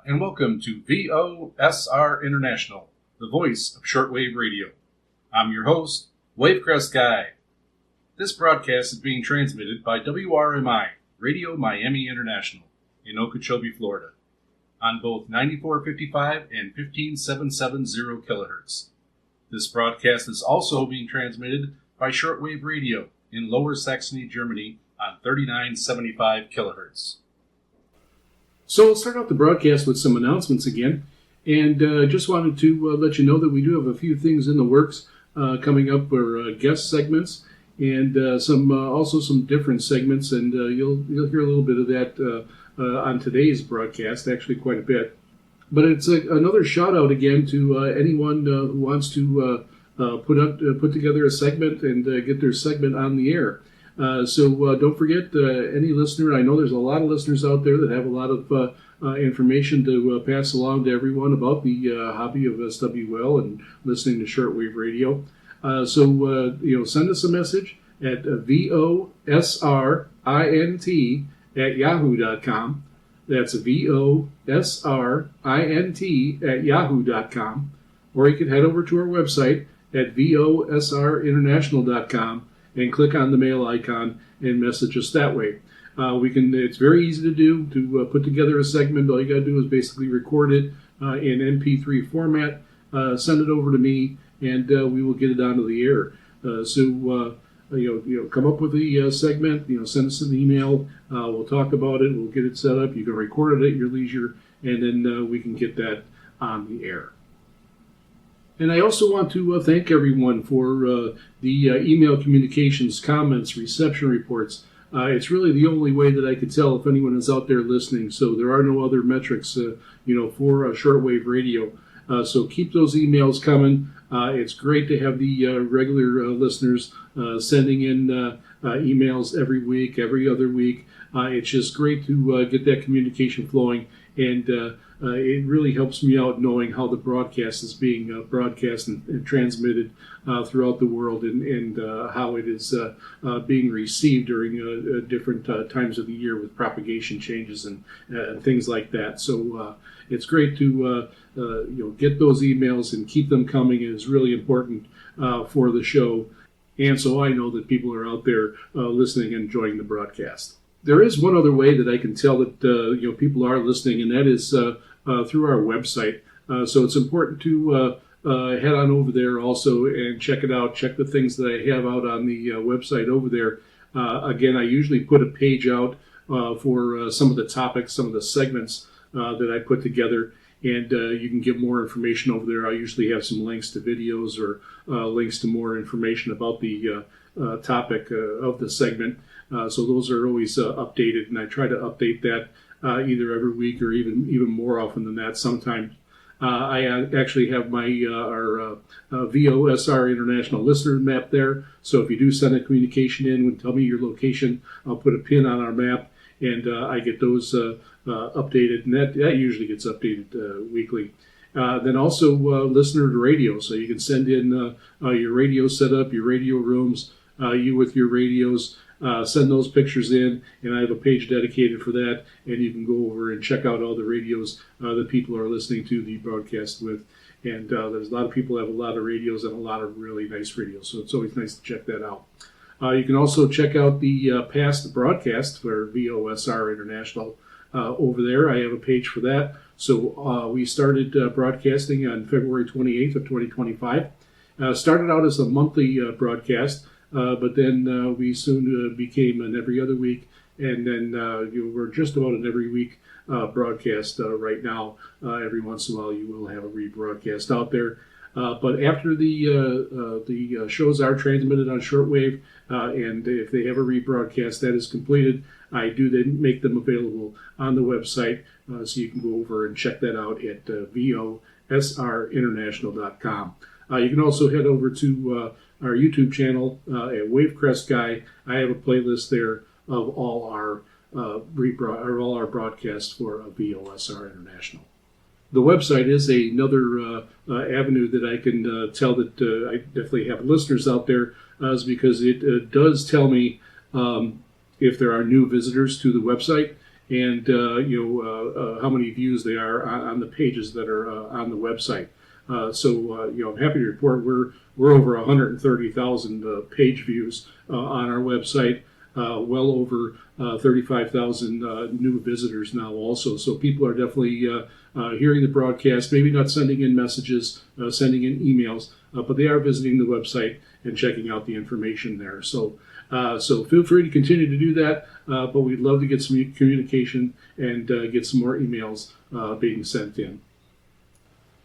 and welcome to VOSR International, the voice of shortwave radio. I'm your host, Wavecrest Guy. This broadcast is being transmitted by WRMI, Radio Miami International, in Okeechobee, Florida, on both 9455 and 15770 kilohertz. This broadcast is also being transmitted by shortwave radio in Lower Saxony, Germany, on 3975 kilohertz. So we'll start out the broadcast with some announcements again, and just wanted to let you know that we do have a few things in the works coming up for guest segments, and also some different segments, and you'll hear a little bit of that on today's broadcast, actually quite a bit. But it's another shout out again to anyone who wants to put together a segment and get their segment on the air. So don't forget, any listener, I know there's a lot of listeners out there that have a lot of information to pass along to everyone about the hobby of SWL and listening to shortwave radio. So send us a message at VOSRINT@yahoo.com. That's VOSRINT@yahoo.com. Or you can head over to our website at VOSRinternational.com and click on the mail icon and message us that way. It's very easy to do, to put together a segment. All you got to do is basically record it in MP3 format, send it over to me, and we will get it onto the air. Come up with the segment, send us an email. We'll talk about it. We'll get it set up. You can record it at your leisure, and then we can get that on the air. And I also want to thank everyone for the email communications, comments, reception reports. It's really the only way that I can tell if anyone is out there listening. So there are no other metrics, for shortwave radio. So keep those emails coming. It's great to have the regular listeners sending in emails every week, every other week. It's just great to get that communication flowing, and it really helps me out knowing how the broadcast is being broadcast and transmitted throughout the world, and how it is being received during different times of the year with propagation changes and things like that. So it's great to get those emails and keep them coming. It is really important for the show, and so I know that people are out there listening and enjoying the broadcast. There is one other way that I can tell that people are listening, and that is through our website. So it's important to head on over there also and check it out. Check the things that I have out on the website over there. Again, I usually put a page out for some of the topics, some of the segments that I put together, and you can get more information over there. I usually have some links to videos or links to more information about the topic of the segment. So those are always updated, and I try to update that either every week or even more often than that sometimes. I actually have my our VOSR International listener map there. So if you do send a communication in and tell me your location, I'll put a pin on our map, and I get those updated, and that usually gets updated weekly. Then also listener to radio, so you can send in your radio setup, your radio rooms, you with your radios. Send those pictures in, and I have a page dedicated for that, and you can go over and check out all the radios that people are listening to the broadcast with. And there's a lot of people who have a lot of radios and a lot of really nice radios, so it's always nice to check that out. You can also check out the past broadcast for VOSR International over there. I have a page for that. So we started broadcasting on February 28th of 2025. Started out as a monthly broadcast. But then we soon became an every other week, and then we're just about an every week broadcast right now. Every once in a while you will have a rebroadcast out there. But after the shows are transmitted on shortwave, and if they have a rebroadcast that is completed, I do then make them available on the website, so you can go over and check that out at VOSRinternational.com. You can also head over to our YouTube channel at Wavecrest Guy. I have a playlist there of all our broadcasts for VOSR International. The website is another avenue that I can tell that I definitely have listeners out there, is because it does tell me if there are new visitors to the website, and how many views they are on the pages that are on the website. I'm happy to report we're over 130,000 page views on our website. Well over 35,000 new visitors now also. So people are definitely hearing the broadcast, maybe not sending in messages, sending in emails, but they are visiting the website and checking out the information there. So feel free to continue to do that, but we'd love to get some communication and get some more emails being sent in.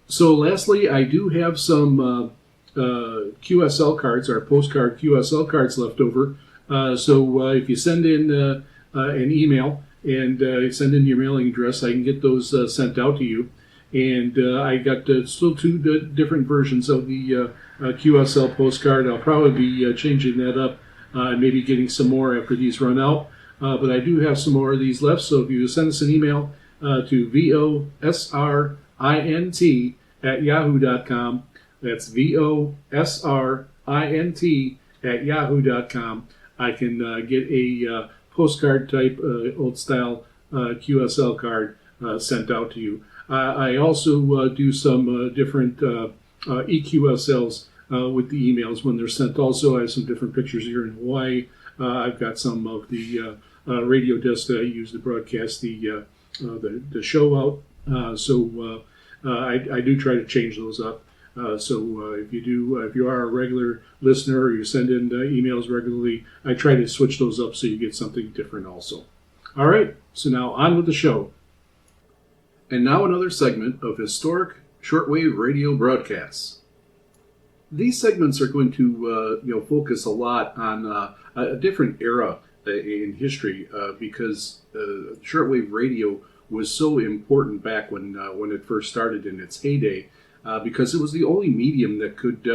So lastly, I do have some QSL cards, our postcard QSL cards left over. If you send in an email and send in your mailing address, I can get those sent out to you. And I got still two different versions of the QSL postcard. I'll probably be changing that up and maybe getting some more after these run out. But I do have some more of these left. So if you send us an email to VOSRINT@yahoo.com, that's VOSRINT@yahoo.com. I can get a postcard type, old style QSL card sent out to you. I also do some different EQSLs with the emails when they're sent. Also, I have some different pictures here in Hawaii. I've got some of the radio discs that I use to broadcast the show out. I do try to change those up. If you are a regular listener or you send in emails regularly, I try to switch those up so you get something different also. All right, so now on with the show. And now another segment of historic shortwave radio broadcasts. These segments are going to focus a lot on a different era in history because shortwave radio was so important back when it first started in its heyday. Because it was the only medium that could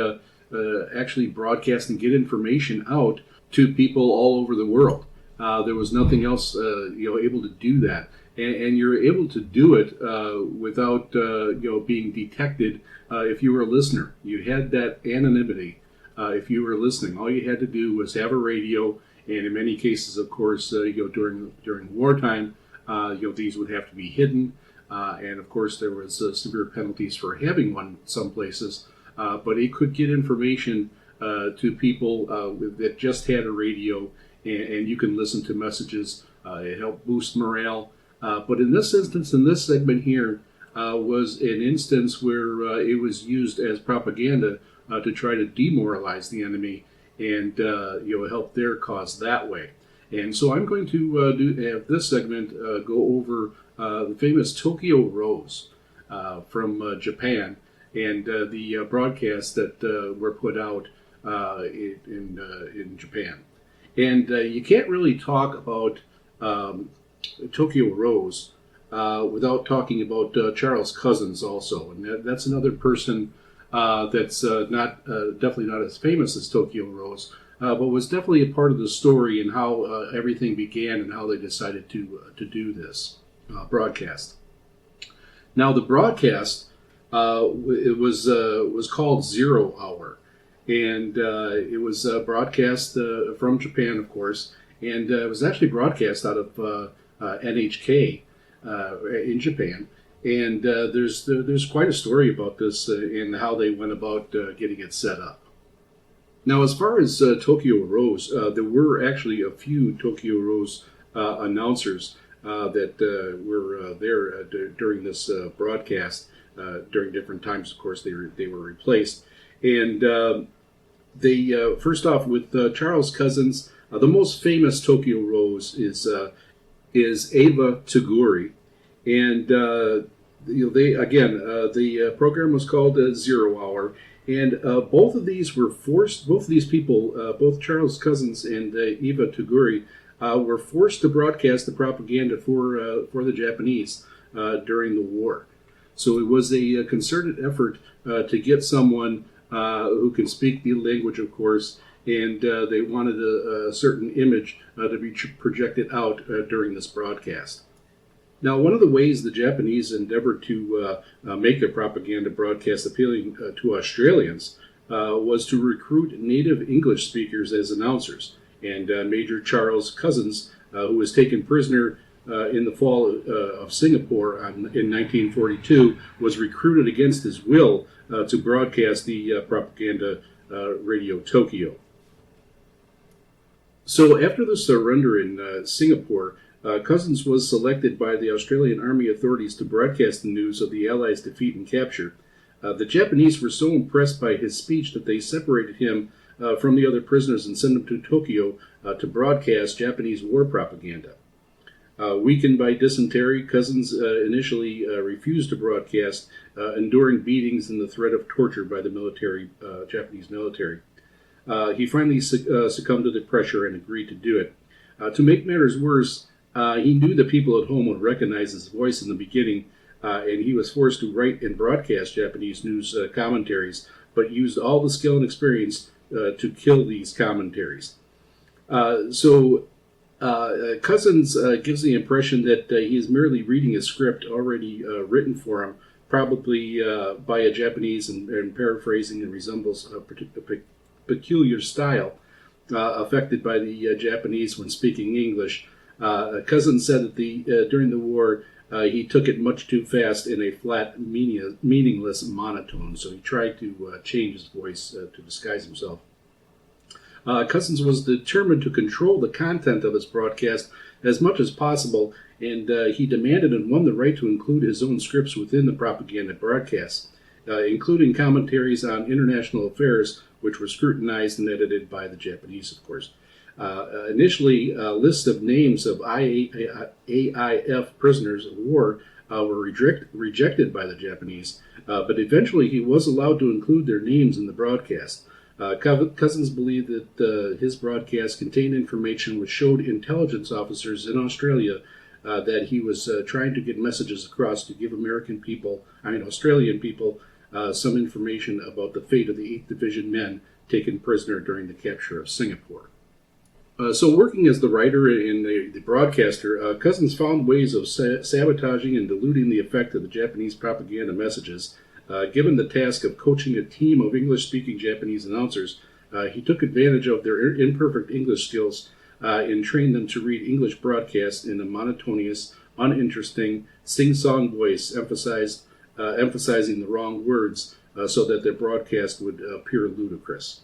actually broadcast and get information out to people all over the world. There was nothing else, able to do that, and you're able to do it without, being detected. If you were a listener, you had that anonymity. If you were listening, all you had to do was have a radio, and in many cases, of course, during wartime, these would have to be hidden. And of course, there was severe penalties for having one some places, but it could get information to people that just had a radio, and you can listen to messages. It helped boost morale. But in this instance, in this segment here, was an instance where it was used as propaganda to try to demoralize the enemy and help their cause that way. And so I'm going to have this segment go over the famous Tokyo Rose from Japan and the broadcasts that were put out in Japan. And you can't really talk about Tokyo Rose without talking about Charles Cousins also. And that's another person that's definitely not as famous as Tokyo Rose, but was definitely a part of the story and how everything began and how they decided to do this broadcast. Now the broadcast it was called 0 Hour, and it was broadcast from Japan, of course, and it was actually broadcast out of NHK in Japan. And there's quite a story about this and how they went about getting it set up. Now, as far as Tokyo Rose, there were actually a few Tokyo Rose announcers that were there during this broadcast. During different times, of course, they were replaced. And they first off with Charles Cousins, the most famous Tokyo Rose is Eva Toguri. And the program was called 0 Hour, and both of these were forced. Both of these people, both Charles Cousins and Eva Toguri, were forced to broadcast the propaganda for the Japanese during the war. So it was a concerted effort to get someone who can speak the language, of course, and they wanted a certain image to be projected out during this broadcast. Now, one of the ways the Japanese endeavored to make their propaganda broadcast appealing to Australians was to recruit native English speakers as announcers. And Major Charles Cousins, who was taken prisoner in the fall of Singapore in 1942 was recruited against his will to broadcast the propaganda Radio Tokyo. So after the surrender in Singapore, Cousins was selected by the Australian Army authorities to broadcast the news of the Allies' defeat and capture. The Japanese were so impressed by his speech that they separated him from the other prisoners and sent him to Tokyo to broadcast Japanese war propaganda. Weakened by dysentery, Cousins initially refused to broadcast, enduring beatings and the threat of torture by the Japanese military. He finally succumbed to the pressure and agreed to do it. To make matters worse, he knew the people at home would recognize his voice in the beginning, and he was forced to write and broadcast Japanese news commentaries, but used all the skill and experience to kill these commentaries. Cousins gives the impression that he is merely reading a script already written for him, probably by a Japanese, and paraphrasing, and resembles a peculiar style affected by the Japanese when speaking English. Cousins said that during the war, he took it much too fast in a flat, meaningless monotone, so he tried to change his voice to disguise himself. Cousins was determined to control the content of his broadcast as much as possible, and he demanded and won the right to include his own scripts within the propaganda broadcasts, including commentaries on international affairs, which were scrutinized and edited by the Japanese, of course. Initially, a list of names of AIF prisoners of war were rejected by the Japanese, but eventually he was allowed to include their names in the broadcast. Cousins believed that his broadcast contained information which showed intelligence officers in Australia that he was trying to get messages across to give Australian people, some information about the fate of the 8th Division men taken prisoner during the capture of Singapore. So working as the writer and the broadcaster, Cousins found ways of sabotaging and diluting the effect of the Japanese propaganda messages. Given the task of coaching a team of English-speaking Japanese announcers, he took advantage of their imperfect English skills and trained them to read English broadcasts in a monotonous, uninteresting, sing-song voice, emphasizing the wrong words so that their broadcast would appear ludicrous.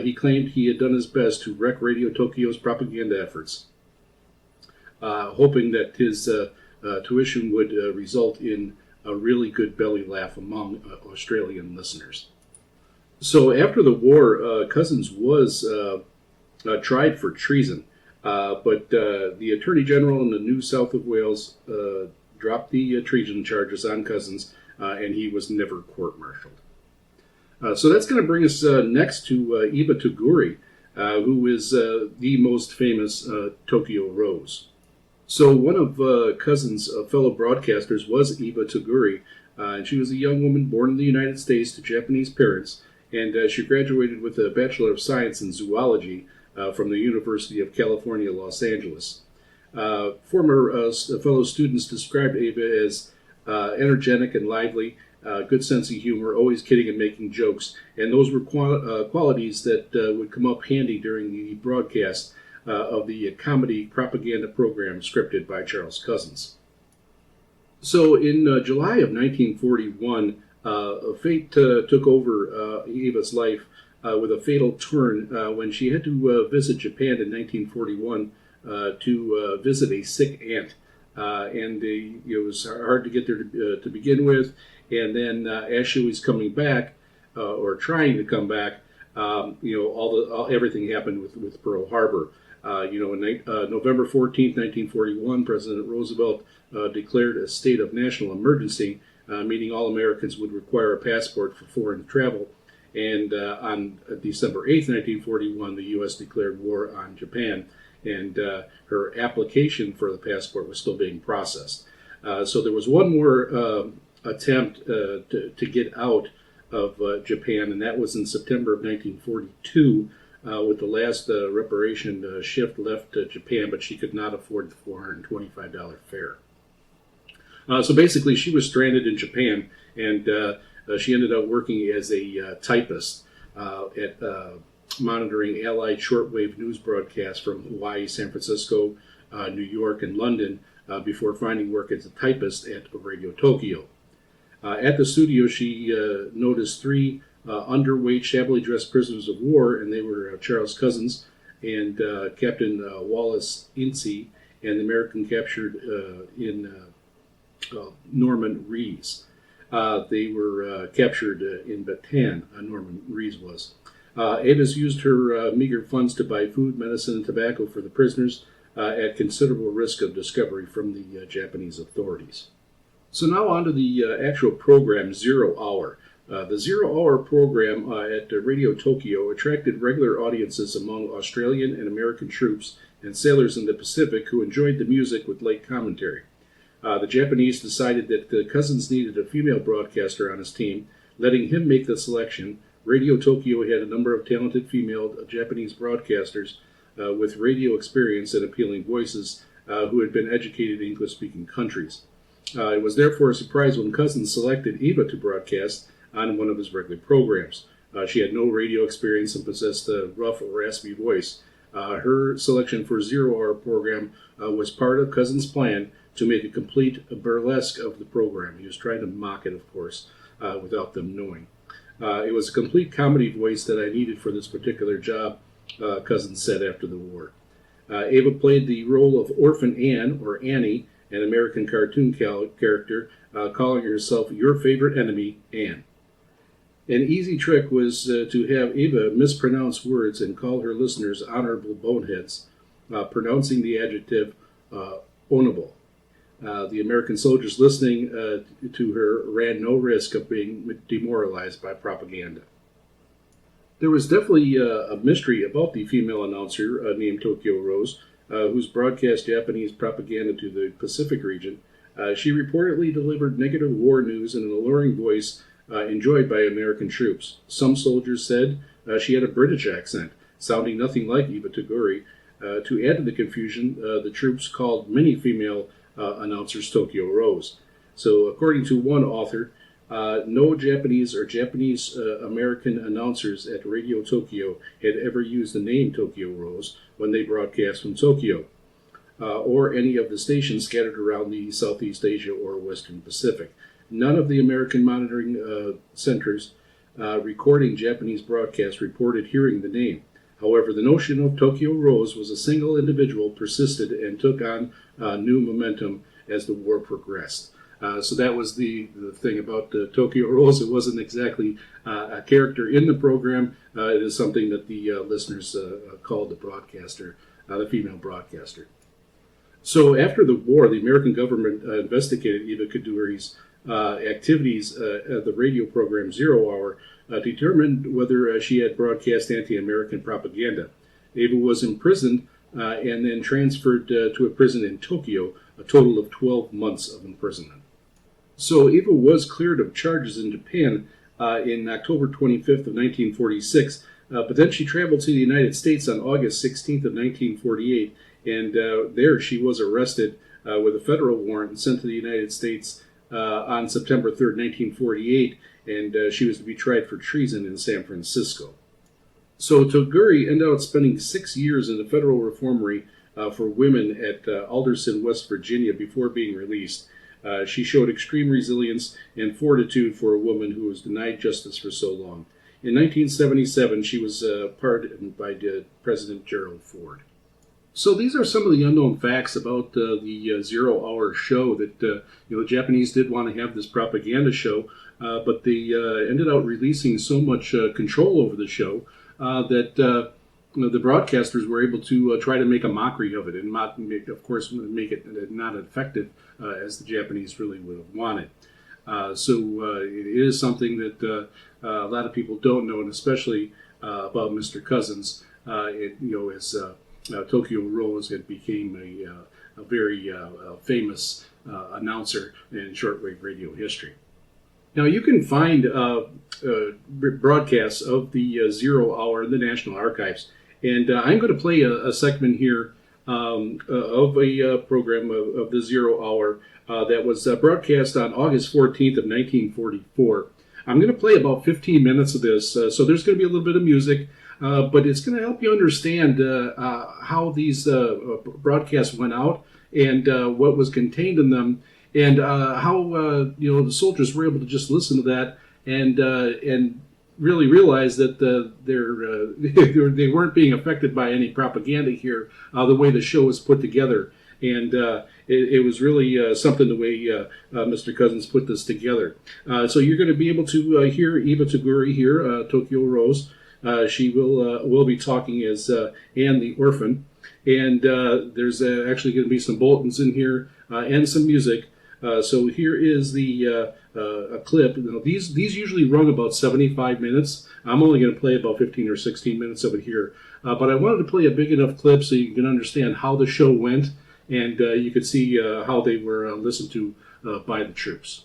He claimed he had done his best to wreck Radio Tokyo's propaganda efforts, hoping that his tuition would result in a really good belly laugh among Australian listeners. So after the war, Cousins was tried for treason, but the Attorney General in the New South of Wales dropped the treason charges on Cousins, and he was never court-martialed. So that's going to bring us next to Iba Toguri, who is the most famous Tokyo Rose. So one of Cousins' fellow broadcasters was Iba Toguri, and she was a young woman born in the United States to Japanese parents, and she graduated with a Bachelor of Science in Zoology from the University of California, Los Angeles. Former fellow students described Iba as energetic and lively, good sense of humor, always kidding and making jokes, and those were qualities that would come up handy during the broadcast of the comedy propaganda program scripted by Charles Cousins. So in July of 1941, fate took over Eva's life with a fatal turn when she had to visit Japan in 1941 to visit a sick aunt. And it was hard to get there to begin with. And then as she was coming back, or trying to come back, everything happened with Pearl Harbor. On November 14th, 1941, President Roosevelt declared a state of national emergency, meaning all Americans would require a passport for foreign travel. And on December 8th, 1941, the U.S. declared war on Japan, and her application for the passport was still being processed. So there was one more attempt to get out of Japan, and that was in September of 1942, with the last reparation shift left Japan, but she could not afford the $425 fare. So basically, she was stranded in Japan, and she ended up working as a typist at monitoring Allied shortwave news broadcasts from Hawaii, San Francisco, New York, and London before finding work as a typist at Radio Tokyo. At the studio, she noticed three underweight, shabbily dressed prisoners of war, and they were Charles Cousins and Captain Wallace Ince, and the American captured in Norman Rees. They were captured in Bataan, Norman Rees was. Ava's used her meager funds to buy food, medicine, and tobacco for the prisoners at considerable risk of discovery from the Japanese authorities. So now on to the actual program, 0 Hour. The 0 Hour program at Radio Tokyo attracted regular audiences among Australian and American troops and sailors in the Pacific who enjoyed the music with light commentary. The Japanese decided that Cousins needed a female broadcaster on his team, letting him make the selection. Radio Tokyo had a number of talented female Japanese broadcasters with radio experience and appealing voices who had been educated in English-speaking countries. It was therefore a surprise when Cousins selected Ava to broadcast on one of his regular programs. She had no radio experience and possessed a rough, raspy voice. Her selection for 0 Hour program was part of Cousins' plan to make a complete burlesque of the program. He was trying to mock it, of course, without them knowing. It was a complete comedy voice that I needed for this particular job, Cousins said after the war. Ava played the role of Orphan Anne, or Annie, an American cartoon character, calling herself your favorite enemy, Anne. An easy trick was to have Ava mispronounce words and call her listeners honorable boneheads, pronouncing the adjective honorable. The American soldiers listening to her ran no risk of being demoralized by propaganda. There was definitely a mystery about the female announcer named Tokyo Rose, who's broadcast Japanese propaganda to the Pacific region. She reportedly delivered negative war news in an alluring voice enjoyed by American troops. Some soldiers said she had a British accent, sounding nothing like Eva Toguri. To add to the confusion, the troops called many female announcers Tokyo Rose. So according to one author, no Japanese or Japanese American announcers at Radio Tokyo had ever used the name Tokyo Rose when they broadcast from Tokyo, or any of the stations scattered around the Southeast Asia or Western Pacific. None of the American monitoring centers recording Japanese broadcasts reported hearing the name. However, the notion of Tokyo Rose was a single individual persisted and took on new momentum as the war progressed. So that was the thing about Tokyo Rose. It wasn't exactly a character in the program. It is something that the listeners called the broadcaster, the female broadcaster. So after the war, the American government investigated Eva Kaduri's activities at the radio program 0 Hour, determined whether she had broadcast anti-American propaganda. Eva was imprisoned and then transferred to a prison in Tokyo, a total of 12 months of imprisonment. So Eva was cleared of charges in Japan in October 25th of 1946, but then she traveled to the United States on August 16th of 1948, and there she was arrested with a federal warrant and sent to the United States on September 3rd, 1948, and she was to be tried for treason in San Francisco. So Toguri ended up spending 6 years in the federal reformatory for women at Alderson, West Virginia, before being released. She showed extreme resilience and fortitude for a woman who was denied justice for so long. In 1977, she was pardoned by President Gerald Ford. So these are some of the unknown facts about the 0 Hour show that the Japanese did want to have this propaganda show, but they ended up releasing so much control over the show that the broadcasters were able to try to make a mockery of it and, of course, make it not effective as the Japanese really would have wanted. So it is something that a lot of people don't know, and especially about Mr. Cousins. As Tokyo Rose had became a very famous announcer in shortwave radio history. Now you can find broadcasts of the 0 Hour in the National Archives, and I'm going to play a segment here of a program of the 0 Hour that was broadcast on August 14th of 1944. I'm going to play about 15 minutes of this, so there's going to be a little bit of music, but it's going to help you understand how these broadcasts went out and what was contained in them, and how the soldiers were able to just listen to that and really realize that they weren't being affected by any propaganda here. The way the show was put together, and it was really something the way Mr. Cousins put this together. So you're going to be able to hear Eva Toguri here, Tokyo Rose. She will be talking as Anne the Orphan, and there's actually going to be some bulletins in here and some music. So here is the a clip. These usually run about 75 minutes. I'm only going to play about 15 or 16 minutes of it here, but I wanted to play a big enough clip so you can understand how the show went, and you could see how they were listened to by the troops.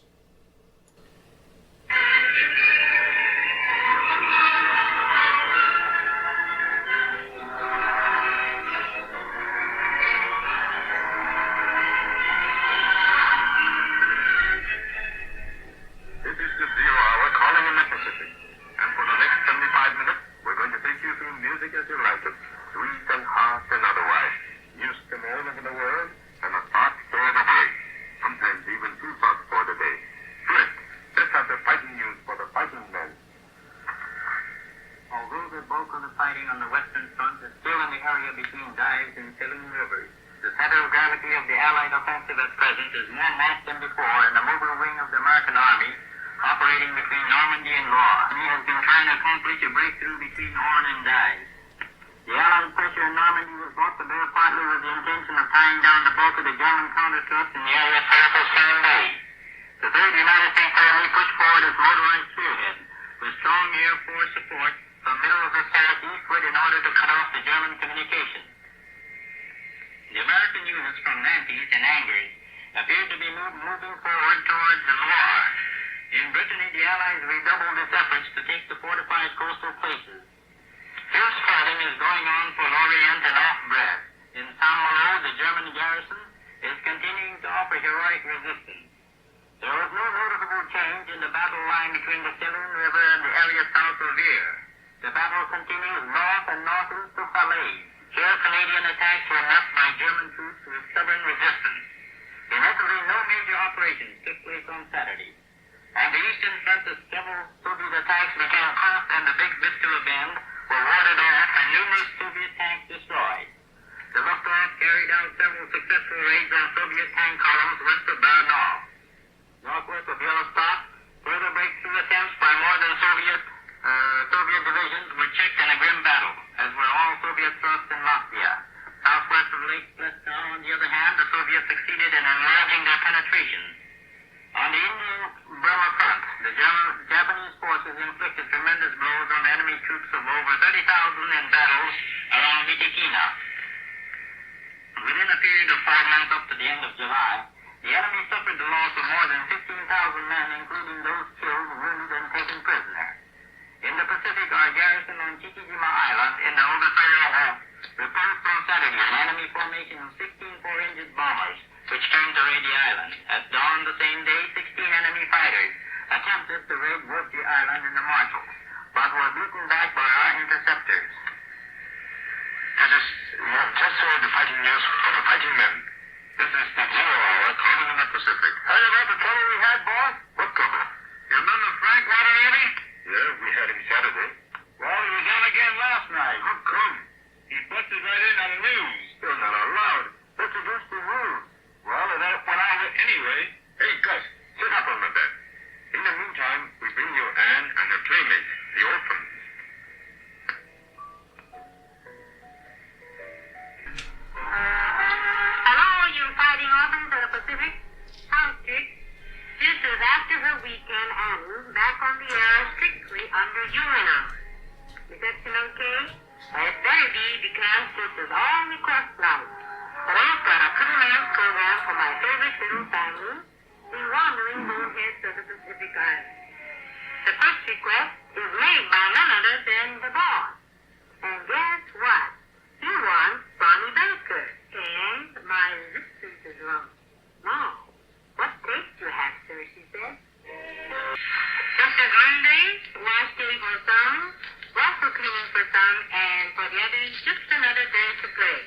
Just another day to play.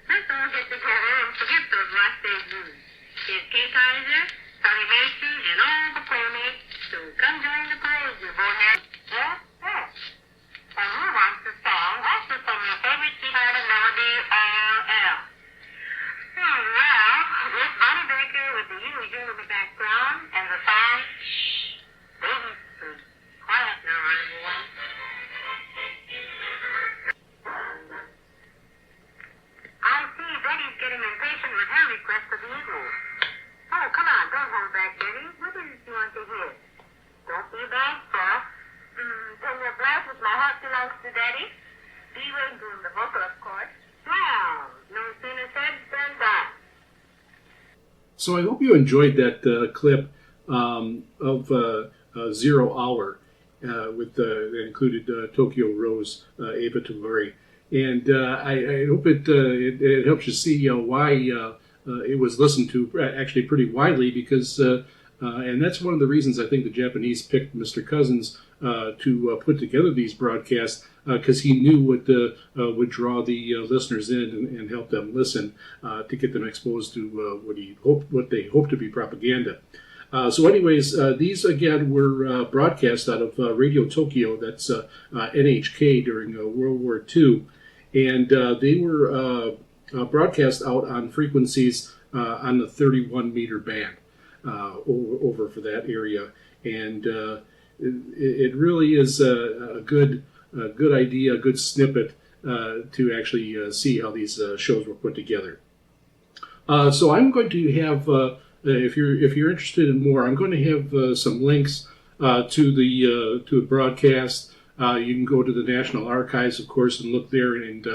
Let's all get together and forget those last sanitizer, salivation, and all the playmates to come join the parade, you bonehead. Yes, yes. And who wants the song? Also from your favorite sweetheart of melody, R.L. Well, it's Bonnie Baker with the usual in the background, and the song, shh, baby, quiet now, everyone. I see Betty's getting impatient with her request for the evening. Oh, come on, don't hold back, Betty. What is it you want to hear? Don't be bashful. Tell your blast with my heart belongs to Daddy. B-Wing doing the vocal, of course. Well, no sooner said than done. So I hope you enjoyed that clip of 0 Hour with that included Tokyo Rose, Ava Tavori. And I hope it helps you see why it was listened to actually pretty widely, because and that's one of the reasons I think the Japanese picked Mr. Cousins to put together these broadcasts, because he knew what would draw the listeners in and help them listen to get them exposed to what they hope to be propaganda. So anyways, these again were broadcast out of Radio Tokyo, that's NHK during World War II. And they were broadcast out on frequencies on the 31-meter band over for that area. And it really is a good idea, a good snippet to actually see how these shows were put together. So I'm going to have, if you're interested in more, I'm going to have some links to the broadcast. You can go to the National Archives, of course, and look there and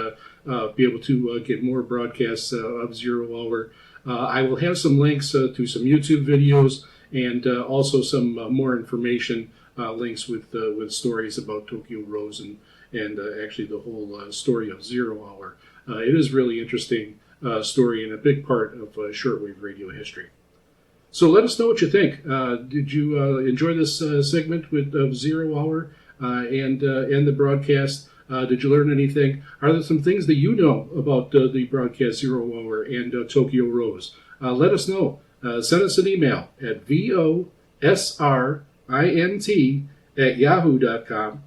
be able to get more broadcasts of 0 Hour. I will have some links to some YouTube videos and also some more information links with stories about Tokyo Rose and actually the whole story of 0 Hour. It is really interesting story and a big part of shortwave radio history. So let us know what you think. Did you enjoy this segment of 0 Hour? And the broadcast? Did you learn anything? Are there some things that you know about the broadcast 0 Hour and Tokyo Rose? Let us know. Send us an email at VOSRINT@yahoo.com.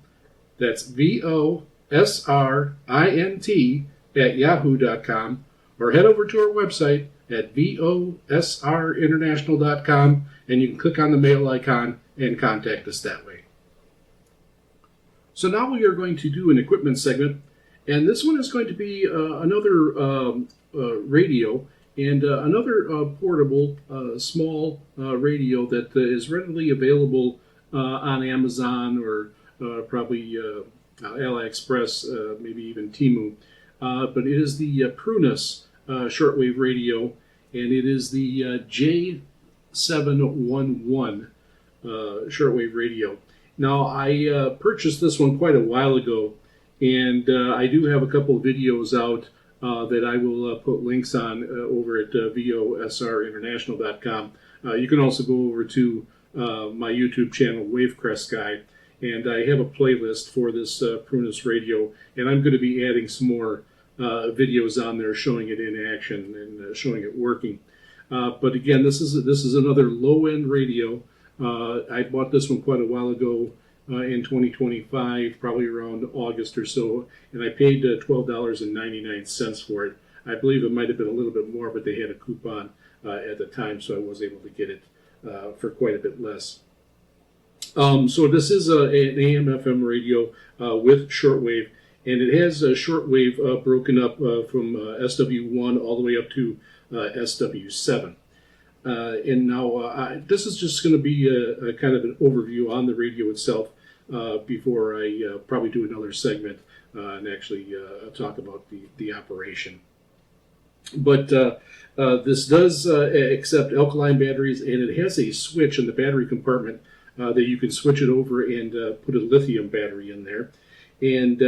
That's VOSRINT@yahoo.com. Or head over to our website at VOSRinternational.com, and you can click on the mail icon and contact us that way. So now we are going to do an equipment segment, and this one is going to be another radio and another portable small radio that is readily available on Amazon or probably AliExpress, maybe even Temu. But it is the Prunus shortwave radio, and it is the J711 shortwave radio. Now, I purchased this one quite a while ago, and I do have a couple of videos out that I will put links on over at VOSRinternational.com. You can also go over to my YouTube channel, Wavecrest Guy, and I have a playlist for this Prunus radio, and I'm going to be adding some more videos on there showing it in action and showing it working. But again, this is another low-end radio. I bought this one quite a while ago in 2025, probably around August or so, and I paid $12.99 for it. I believe it might have been a little bit more, but they had a coupon at the time, so I was able to get it for quite a bit less. So this is an AM/FM radio with shortwave, and it has shortwave broken up from SW1 all the way up to SW7. And now this is just going to be a kind of an overview on the radio itself before I probably do another segment and actually talk about the operation. But this does accept alkaline batteries, and it has a switch in the battery compartment that you can switch it over and put a lithium battery in there. And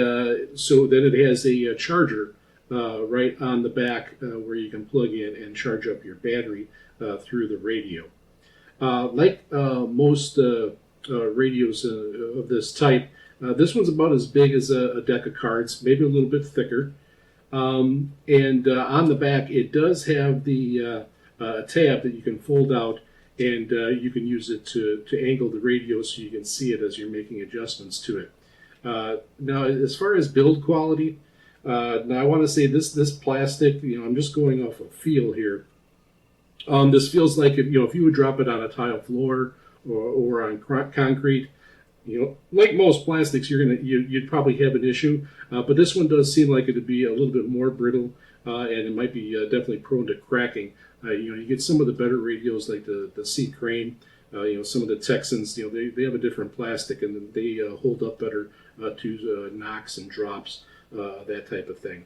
so then it has a charger right on the back where you can plug in and charge up your battery through the radio. Like most radios of this type, this one's about as big as a deck of cards, maybe a little bit thicker. And on the back, it does have the a tab that you can fold out, and you can use it to angle the radio so you can see it as you're making adjustments to it. Now, as far as build quality, now I want to say this plastic, I'm just going off of feel here. This feels like if you would drop it on a tile floor or on concrete, like most plastics, you'd probably have an issue. But this one does seem like it would be a little bit more brittle, and it might be definitely prone to cracking. You get some of the better radios like the Sea Crane, some of the Texans, they have a different plastic and they hold up better to knocks and drops, that type of thing.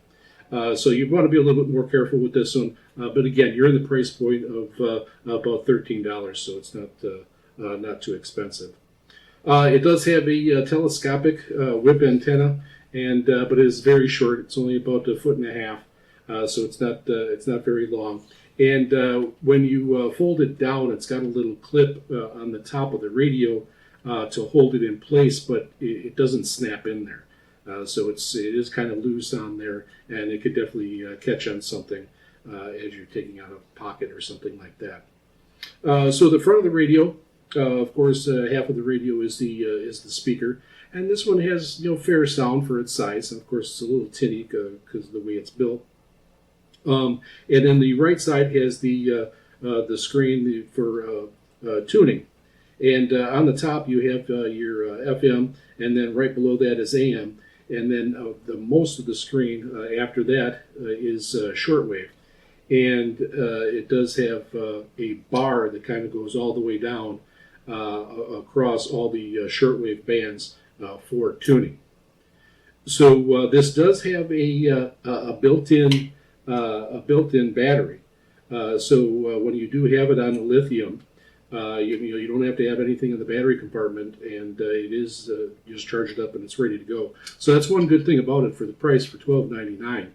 So you want to be a little bit more careful with this one. But again, you're in the price point of about $13, so it's not too expensive. It does have a telescopic whip antenna, but it is very short. It's only about 1.5 feet, so it's not very long. And when you fold it down, it's got a little clip on the top of the radio to hold it in place, but it doesn't snap in there. So it is kind of loose on there, and it could definitely catch on something as you're taking out a pocket or something like that. So the front of the radio, of course, half of the radio is the speaker, and this one has fair sound for its size. And of course, it's a little tinny because of the way it's built. And then the right side has the screen for tuning. And on the top you have your FM, and then right below that is AM. And then the most of the screen after that is shortwave. And it does have a bar that kind of goes all the way down across all the shortwave bands for tuning. So this does have a built-in battery. So when you do have it on the lithium, you don't have to have anything in the battery compartment, and it is you just charge it up and it's ready to go. So that's one good thing about it for the price for $12.99.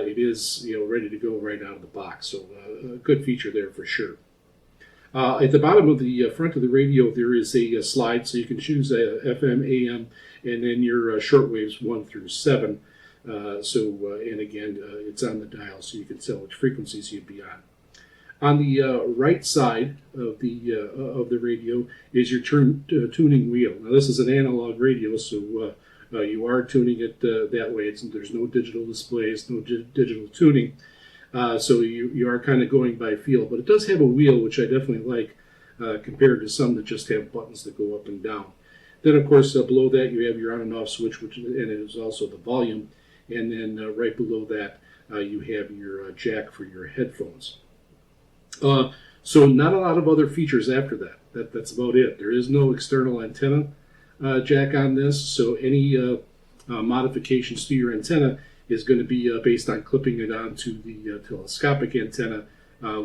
It is ready to go right out of the box. So a good feature there for sure. At the bottom of the front of the radio, there is a slide, so you can choose FM, AM, and then your shortwaves 1 through 7. And again, it's on the dial, so you can tell which frequencies you'd be on. On the right side of the radio is your tuning wheel. Now, this is an analog radio, so you are tuning it that way. There's no digital displays, no digital tuning, so you are kind of going by feel. But it does have a wheel, which I definitely like, compared to some that just have buttons that go up and down. Then, of course, below that you have your on and off switch, and it is also the volume. And then right below that, you have your jack for your headphones. So not a lot of other features after that. That's about it. There is no external antenna jack on this, so any modifications to your antenna is going to be based on clipping it onto the telescopic antenna,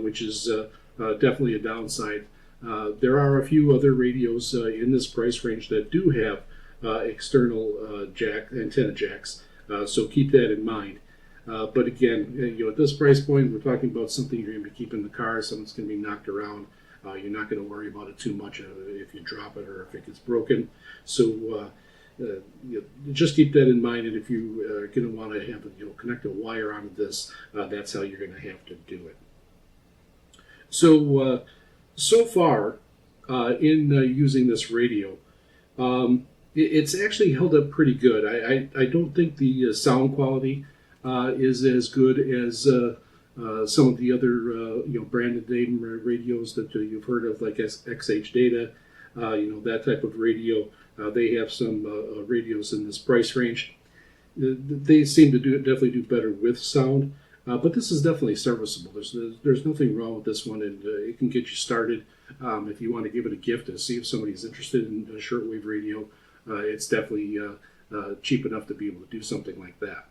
which is definitely a downside. There are a few other radios in this price range that do have external antenna jacks. So keep that in mind. But again, at this price point, we're talking about something you're going to be keeping in the car. Something's going to be knocked around. You're not going to worry about it too much if you drop it or if it gets broken. So just keep that in mind. And if you are going to want to have connect a wire onto this, that's how you're going to have to do it. So far in using this radio, it's actually held up pretty good. I don't think the sound quality is as good as some of the other branded name radios that you've heard of, like XH Data, that type of radio. They have some radios in this price range. They seem to definitely do better with sound, but this is definitely serviceable. There's nothing wrong with this one, and it can get you started. If you want to give it a gift to see if somebody's interested in a shortwave radio, it's definitely cheap enough to be able to do something like that.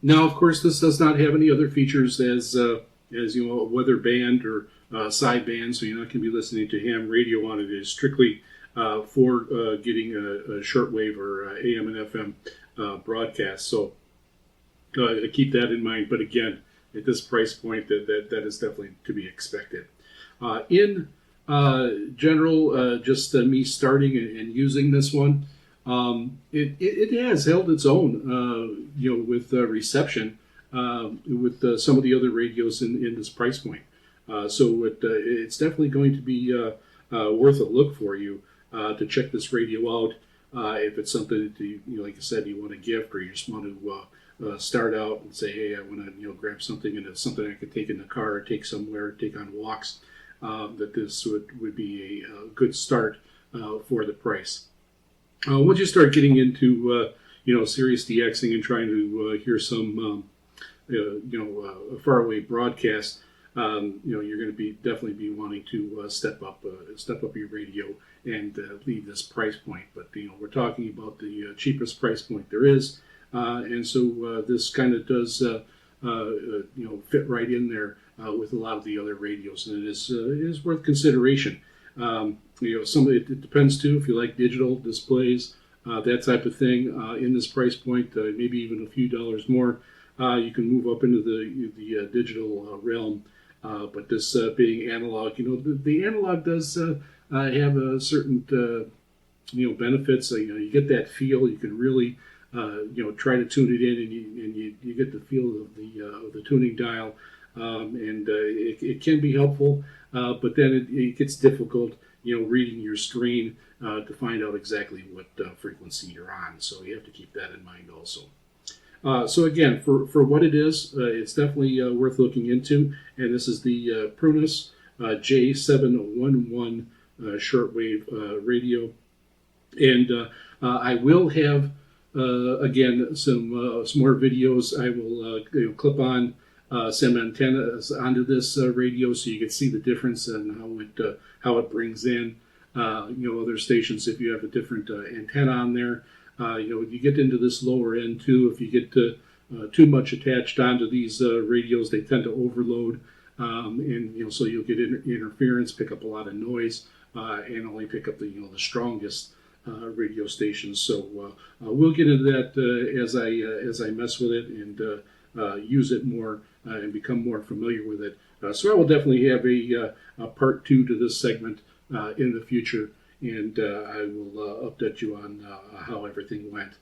Now, of course, this does not have any other features as a weather band or sideband, so you're not going to be listening to ham radio on it. It is strictly for getting a shortwave or AM and FM broadcast. So keep that in mind. But again, at this price point, that is definitely to be expected. In general, just me starting and using this one, it has held its own, with reception with some of the other radios in this price point. It's definitely going to be worth a look for you to check this radio out. If it's something that like I said, you want to gift, or you just want to start out and say, hey, I want to grab something, and it's something I could take in the car, take somewhere, take on walks. That this would be a good start for the price. Once you start getting into serious DXing and trying to hear some faraway broadcast, you're going to definitely be wanting to step up your radio and leave this price point. But we're talking about the cheapest price point there is, and so this kind of does fit right in there with a lot of the other radios, and it is worth consideration. It depends too if you like digital displays, that type of thing. In this price point, maybe even a few dollars more, you can move up into the digital realm. But this being analog, the analog does have a certain benefits. You get that feel. You can really try to tune it in, and you get the feel of the tuning dial, and it can be helpful. But then it gets difficult, reading your screen to find out exactly what frequency you're on. So you have to keep that in mind also. So again, for what it is, it's definitely worth looking into. And this is the Prunus J711 shortwave radio. And I will have, again, some more videos. I will clip on some antennas onto this radio so you can see the difference and how it brings in other stations if you have a different antenna on there. You get into this lower end too. If you get too much attached onto these radios, they tend to overload, and so you'll get interference, pick up a lot of noise, and only pick up the strongest radio stations. So we'll get into that as I mess with it and use it more and become more familiar with it. So I will definitely have a part 2 to this segment in the future. And I will update you on how everything went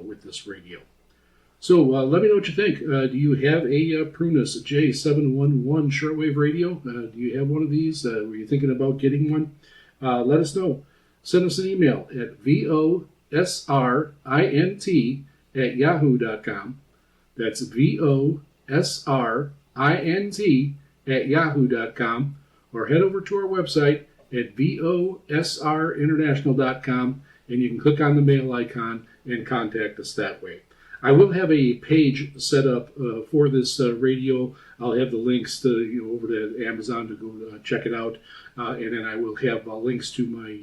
with this radio. So let me know what you think. Do you have a Prunus J711 shortwave radio? Do you have one of these? Were you thinking about getting one? Let us know. Send us an email at VOSRINT@yahoo.com. That's VOSRINT@yahoo.com. Or head over to our website at VOSRinternational.com, and you can click on the mail icon and contact us that way. I will have a page set up for this radio. I'll have the links to over to Amazon to go check it out, and then I will have links to my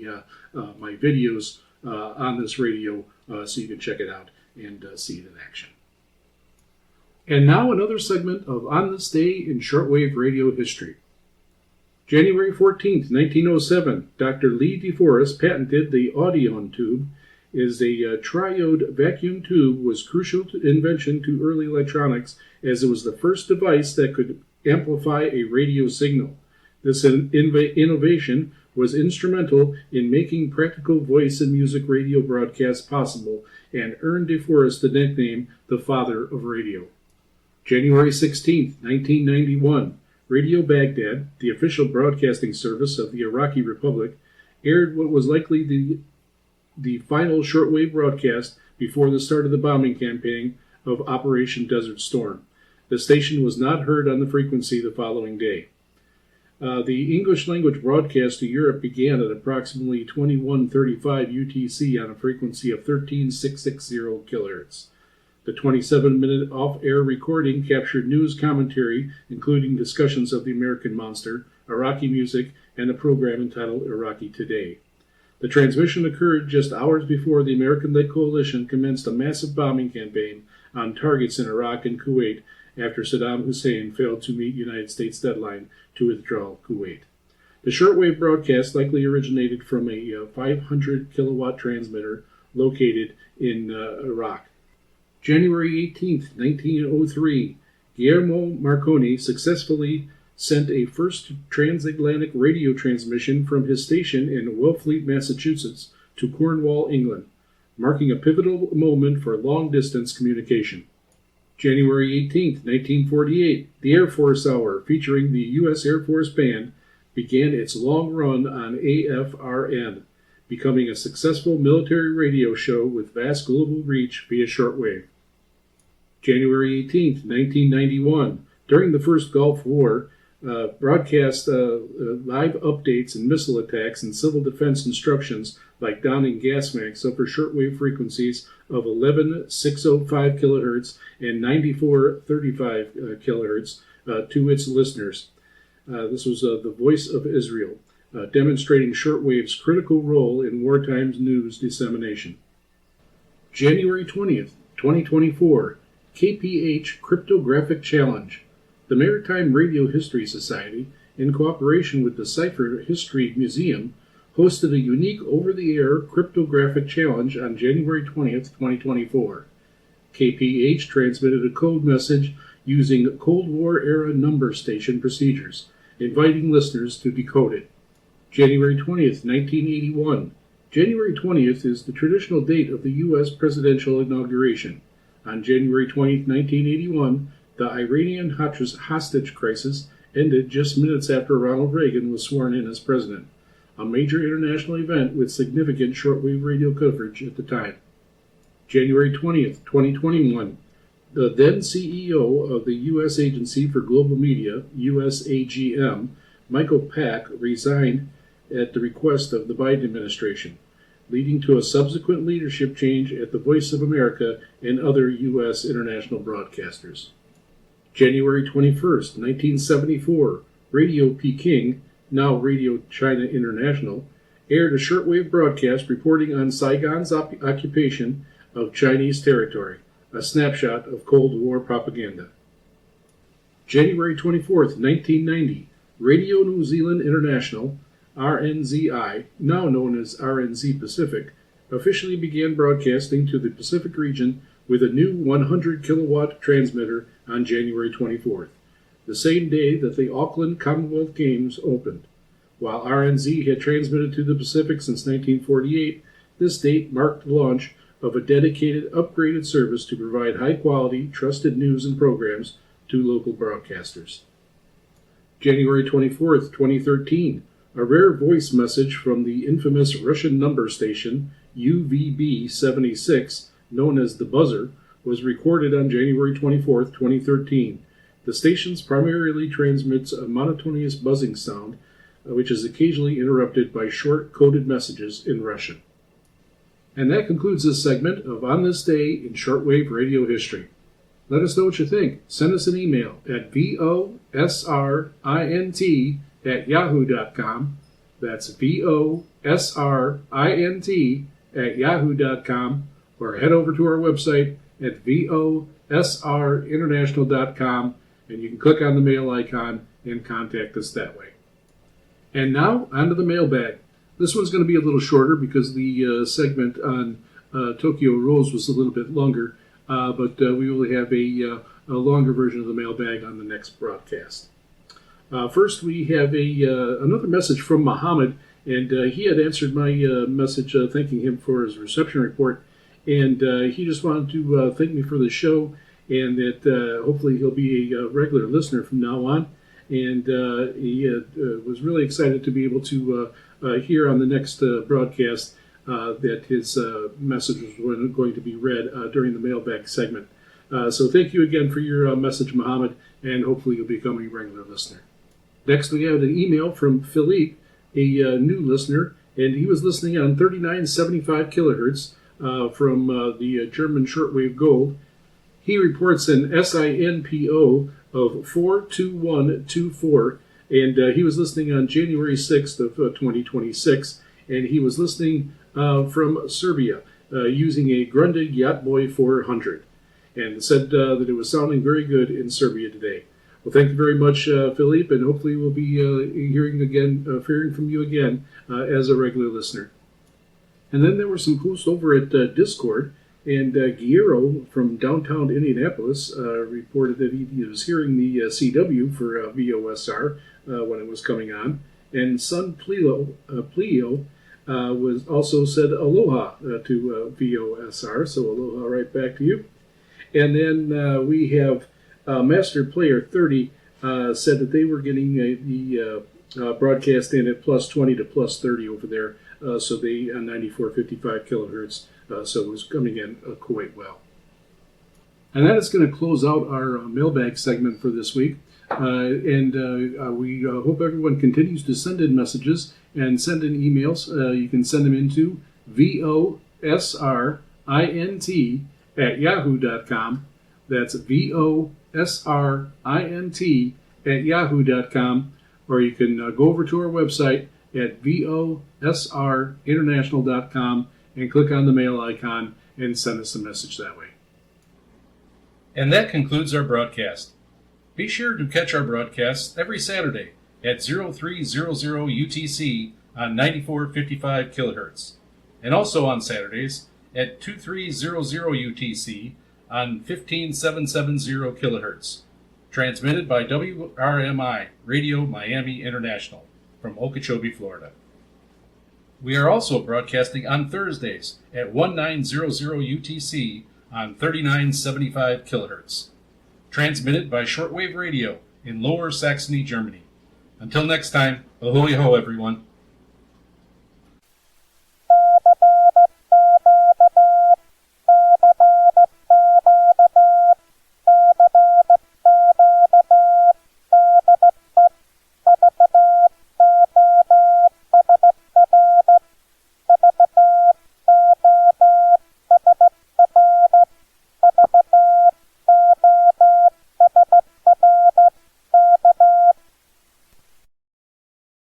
my videos on this radio so you can check it out and see it in action. And now another segment of On This Day in Shortwave Radio History. January 14th, 1907, Dr. Lee DeForest patented the Audion tube. Is a triode vacuum tube was crucial invention to early electronics, as it was the first device that could amplify a radio signal. This innovation was instrumental in making practical voice and music radio broadcasts possible and earned DeForest the nickname the Father of Radio. January 16th, 1991, Radio Baghdad, the official broadcasting service of the Iraqi Republic, aired what was likely the final shortwave broadcast before the start of the bombing campaign of Operation Desert Storm. The station was not heard on the frequency the following day. The English language broadcast to Europe began at approximately 21:35 UTC on a frequency of 13,660 kHz. The 27-minute off-air recording captured news commentary, including discussions of the American Monster, Iraqi music, and a program entitled Iraqi Today. The transmission occurred just hours before the American-led coalition commenced a massive bombing campaign on targets in Iraq and Kuwait after Saddam Hussein failed to meet United States deadline to withdraw Kuwait. The shortwave broadcast likely originated from a 500-kilowatt transmitter located in Iraq. January 18, 1903, Guillermo Marconi successfully sent a first transatlantic radio transmission from his station in Wellfleet, Massachusetts, to Cornwall, England, marking a pivotal moment for long-distance communication. January 18th, 1948, the Air Force Hour, featuring the U.S. Air Force Band, began its long run on AFRN, becoming a successful military radio show with vast global reach via shortwave. January 18th, 1991, during the First Gulf War, broadcast live updates and missile attacks and civil defense instructions like Downing gas masks over shortwave frequencies of 11,605 kilohertz and 9435 kilohertz to its listeners. This was the Voice of Israel, demonstrating shortwave's critical role in wartime news dissemination. January 20th, 2024, KPH Cryptographic Challenge. The Maritime Radio History Society, in cooperation with the Cipher History Museum, hosted a unique over-the-air cryptographic challenge on January 20th, 2024. KPH transmitted a code message using Cold War-era number station procedures, inviting listeners to decode it. January 20th, 1981. January 20th is the traditional date of the U.S. presidential inauguration. On January 20th, 1981, the Iranian hostage crisis ended just minutes after Ronald Reagan was sworn in as president, a major international event with significant shortwave radio coverage at the time. January 20th, 2021, the then CEO of the U.S. Agency for Global Media, USAGM, Michael Pack, resigned at the request of the Biden administration, leading to a subsequent leadership change at the Voice of America and other U.S. international broadcasters. January 21st, 1974, Radio Peking, now Radio China International, aired a shortwave broadcast reporting on Saigon's occupation of Chinese territory, a snapshot of Cold War propaganda. January 24th, 1990, Radio New Zealand International, RNZI, now known as RNZ Pacific, officially began broadcasting to the Pacific region with a new 100 kilowatt transmitter on January 24th, the same day that the Auckland Commonwealth Games opened. While RNZ had transmitted to the Pacific since 1948, this date marked the launch of a dedicated, upgraded service to provide high-quality, trusted news and programs to local broadcasters. January 24th, 2013, a rare voice message from the infamous Russian number station UVB-76, known as the Buzzer, was recorded on January 24, 2013. The station primarily transmits a monotonous buzzing sound, which is occasionally interrupted by short coded messages in Russian. And that concludes this segment of On This Day in Shortwave Radio History. Let us know what you think. Send us an email at VOSRINT@yahoo.com. That's VOSRINT@yahoo.com, or head over to our website at VOSRinternational.com, and you can click on the mail icon and contact us that way. And now, onto the mailbag. This one's going to be a little shorter because the segment on Tokyo Rose was a little bit longer, but we will have a longer version of the mailbag on the next broadcast. First, we have another message from Muhammad, and he had answered my message thanking him for his reception report, and he just wanted to thank me for the show, and that hopefully he'll be a regular listener from now on. And he was really excited to be able to hear on the next broadcast that his message was going to be read during the mailbag segment. So thank you again for your message, Muhammad, and hopefully you'll become a regular listener. Next, we have an email from Philippe, a new listener, and he was listening on 3975 kilohertz from the German shortwave Gold. He reports an SINPO of 42124, and he was listening on January 6th of 2026, and he was listening from Serbia using a Grundig Yachtboy 400, and said that it was sounding very good in Serbia today. Well, thank you very much, Philippe, and hopefully we'll be hearing from you again as a regular listener. And then there were some posts over at Discord, and Guillermo from downtown Indianapolis reported that he was hearing the CW for VOSR when it was coming on, and son Pleo was also said aloha to VOSR, so aloha right back to you. And then we have Master Player 30 said that they were getting the broadcast in at plus 20 to plus 30 over there. So they 94.55 kilohertz. So it was coming in quite well. And that is going to close out our mailbag segment for this week. We hope everyone continues to send in messages and send in emails. You can send them into VOSRINT@yahoo.com. That's VOSRINT@yahoo.com. Or you can go over to our website at VOSRinternational.com and click on the mail icon and send us a message that way. And that concludes our broadcast. Be sure to catch our broadcasts every Saturday at 0300 UTC on 94.55 kilohertz, and also on Saturdays at 2300 UTC on 15770 kilohertz, transmitted by WRMI Radio Miami International from Okeechobee, Florida. We are also broadcasting on Thursdays at 1900 UTC on 3975 kilohertz, transmitted by shortwave radio in Lower Saxony, Germany. Until next time, ahoy ho everyone.